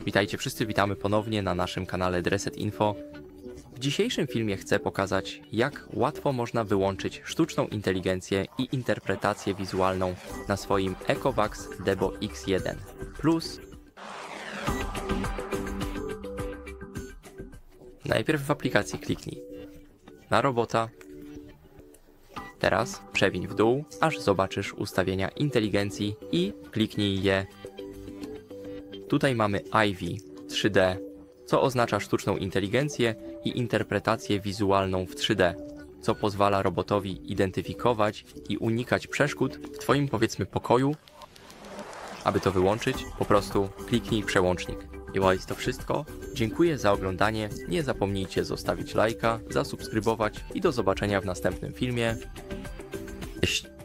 Witajcie wszyscy, witamy ponownie na naszym kanale Reset Info. W dzisiejszym filmie chcę pokazać, jak łatwo można wyłączyć sztuczną inteligencję i interpretację wizualną na swoim Ecovacs Debo X1 Plus. Najpierw w aplikacji kliknij na robota. Teraz przewiń w dół, aż zobaczysz ustawienia inteligencji i kliknij je. Tutaj mamy Ivy 3D, co oznacza sztuczną inteligencję i interpretację wizualną w 3D, co pozwala robotowi identyfikować i unikać przeszkód w Twoim, powiedzmy, pokoju. Aby to wyłączyć, po prostu kliknij przełącznik. I jest to wszystko. Dziękuję za oglądanie. Nie zapomnijcie zostawić lajka, zasubskrybować i do zobaczenia w następnym filmie. Cześć!